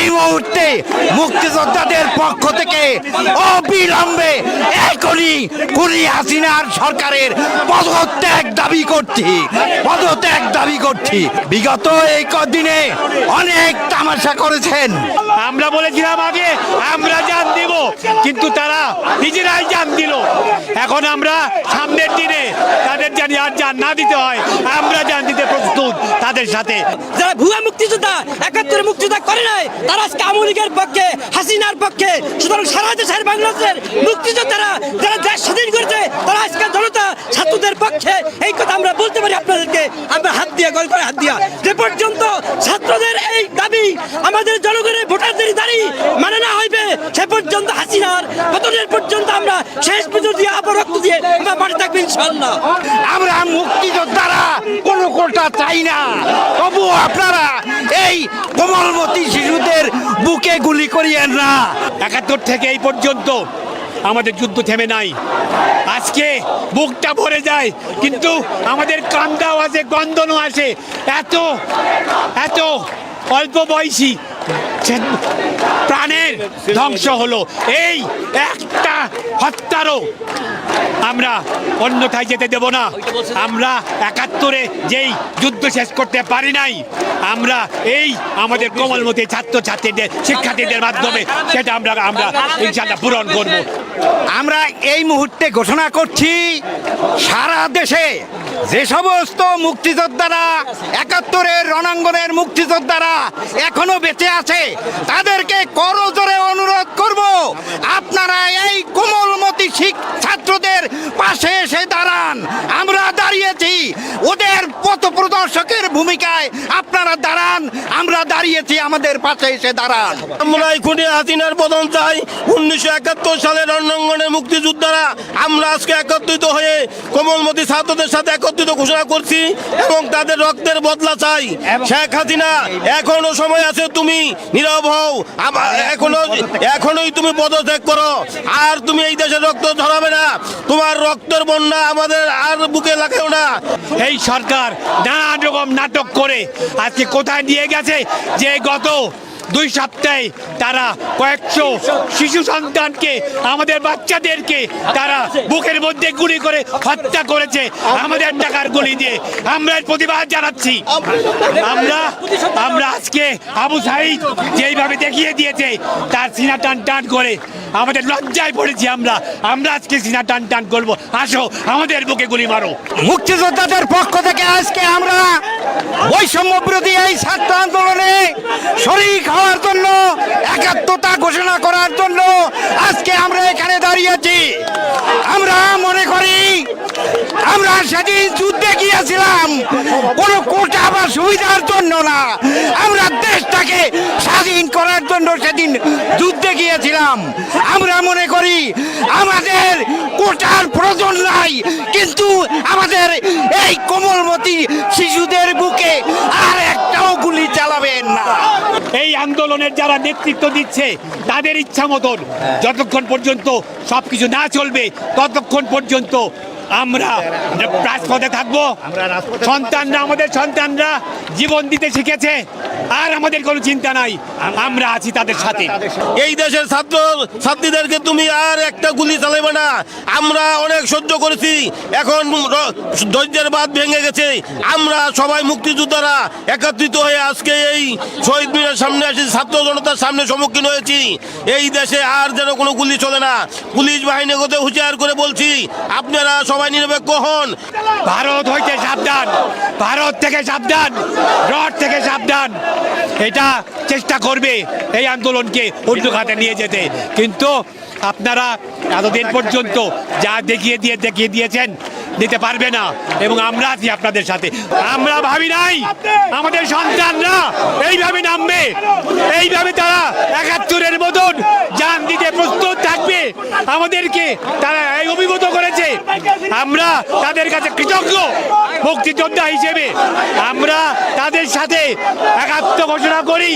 এই মুহূর্তে মুক্তিযোদ্ধাদের পক্ষ থেকে অবিলম্বে এখনই খুনি হাসিনার সরকারের পদত্যাগ দাবি করছি। বিগত এই কদিনে অনেক তামাশা করেছেন। আমরা বলেছিলাম আগে আমরা জান দিব, কিন্তু তারা নিজেরাই জান দিল। এখন আমরা সামনের দিনে তাদের জানি আর জান না দিতে হয়, আমরা জান দিতে প্রস্তুত তাদের সাথে। যারা ভুয়া মুক্তিযোদ্ধা ৭১ মুক্তিযোদ্ধা করে নাই, তারা আজকে আওয়ামী লীগের পক্ষে, হাসিনার পক্ষে। সুতরাং সারা দেশের বাংলাদেশের মুক্তিযোদ্ধারা যারা দেশ স্বাধীন করেছে, তারা আজকে জনতা ছাত্রদের পক্ষে। এই কথা আমরা বলতে পারি আপনাদেরকে, আমরা হাত দিয়ে গল করে হাত দিয়া। যে পর্যন্ত ছাত্রদের এই দাবি, আমাদের জনগণের ভোটারদের দাবি মানে না হইবে, সে পর্যন্ত হাসিনার পতনের পর্যন্ত আমরা শেষ পর্যন্ত দিয়ে আবার রক্ত দিয়ে আমরা মাঠে থাকবো ইনশাআল্লাহ। আমরা মুক্তিযোদ্ধারা কোনো কোটা চাই না, তবু আপনারা এই কোমলমতি শিশুদের বুকে গুলি করিয়েন না। ৭১ থেকে এই পর্যন্ত আমাদের যুদ্ধ থেমে নাই। আজকে বুকটা ভরে যায়, কিন্তু আমাদের কান্দাও আছে, গন্ধনও আসে। এত অল্প বয়সী প্রাণের ধ্বংস হলো। এই একটা হত্যারও আমরা অন্যথায় যেতে দেব না। আমরা ৭১-এ যেই যুদ্ধ শেষ করতে পারি নাই, আমরা এই আমাদের কোমলমতি ছাত্রছাত্রীদের, শিক্ষার্থীদের মাধ্যমে সেটা আমরা ইনশাআল্লাহ পূরণ করব। আমরা এই মুহূর্তে ঘোষণা করছি, সারা দেশে যে সমস্ত মুক্তিযোদ্ধারা ৭১-এর রণাঙ্গনের মুক্তিযোদ্ধারা এখনো বেঁচে আছে, তাদেরকে করজোরে অনুরোধ করব, আপনারা এই কোমলমতি ছাত্রদের পাশে এসে দাঁড়ান। আমরা দাঁড়িয়েছি, ওদের পথ প্রদর্শকের ভূমিকায় আপনারা দাঁড়ান। আমরা দাঁড়িয়েছি, আমাদের পাশে এসে দাঁড়ান। আমরা খুনি হাসিনার পতন চাই। ১৯৭১ সালের রণাঙ্গনের মুক্তিযোদ্ধারা আমরা আজকে একত্রিত হয়ে কোমলমতি ছাত্রদের সাথে একত্রিত ঘোষণা করছি এবং তাদের রক্তের বদলা চাই। শেখ হাসিনা, এখনো সময় আছে, তুমি নীরব হও। এখনোই তুমি পদত্যাগ করো, আর তুমি এই দেশের রক্ত ঝরাবে না। তোমার রক্তের বন্যা আমাদের আর বুকে লাগাও না। এই সরকার নানা রকম নাটক করে আজকে কোথায় নিয়ে গেছে, যে গত ২ সপ্তাহে তারা কয়েকশো শিশু সন্তানকে, আমাদের বাচ্চাদেরকে তারা বুকের মধ্যে গুলি করে হত্যা করেছে আমাদের টাকার গুলি দিয়ে। আমরা এর প্রতিবাদ জানাচ্ছি। আমরা আজকে আবু সাঈদ যেইভাবে দেখিয়ে দিয়েছে, তার সিনা টান করে আমাদের লজ্জায় পড়েছি। আমরা আজকে সিনা টান করবো। আসো, আমাদের বুকে গুলি মারো। মুক্তিযোদ্ধাদের পক্ষ থেকে আজকে আমরা বৈষম্য বিরোধী এই ছাত্র আন্দোলনে শরীক হওয়ার জন্য, একাত্মতা ঘোষণা করার জন্য আজকে আমরা এখানে দাঁড়িয়েছি। আমরা মনে করি, আমরা সেদিন যুদ্ধে গিয়েছিলাম কোনো কোটা বা সুবিধার জন্য না, আমরা দেশটাকে স্বাধীন করার জন্য সেদিন যুদ্ধে গিয়েছিলাম। আমরা মনে করি আমাদের কোটার প্রয়োজন নাই, কিন্তু আমাদের এই কোমলমতি শিশুদের বুকে আর একটাও গুলি চালাবেন না। এই আন্দোলনের যারা নেতৃত্ব দিচ্ছে, তাদের ইচ্ছা মতন যতক্ষণ পর্যন্ত সবকিছু না চলবে, ততক্ষণ পর্যন্ত আমরা রাজপথে থাকবো। আমাদের সন্তানরা জীবন দিতে শিখেছে, আর আমাদের কোনো চিন্তা নাই, আমরা আছি তাদের সাথে। এই দেশের ছাত্রীদেরকে তুমি আর একটা গুলি চালাবে না। আমরা অনেক সহ্য করেছি, এখন ধৈর্যের বাঁধ ভেঙে গেছে। আমরা সবাই মুক্তিযোদ্ধারা একত্রিত হয়ে আজকে এই শহীদ মিনারের সামনে এসে ছাত্র জনতার সামনে সম্মুখীন হয়েছি। এই দেশে আর যেন কোনো গুলি চলে না। পুলিশ বাহিনীকে হুঁশিয়ার করে বলছি, আপনারা সবাই নিরপেক্ষ হন। ভারত হইতে সাবধান, ভারত থেকে সাবধান, রড থেকে সাবধান। এটা চেষ্টা করবে এই আন্দোলনকে অন্য খাতে নিয়ে যেতে, কিন্তু আপনারা এতদিন পর্যন্ত যা দেখিয়ে দিয়েছেন, দিতে পারবে না। এবং আমরা আছি আপনাদের সাথে। আমরা ভাবি নাই আমাদের সন্তানরা এইভাবে নামবে, এইভাবে তারা ৭১-এর মতন জান দিতে প্রস্তুত থাকবে। আমাদেরকে তারা এই অভিভূত করেছে। আমরা তাদের কাছে কৃতজ্ঞ মুক্তিযোদ্ধা হিসেবে। আমরা তাদের সাথে একাত্ম ঘোষণা করি।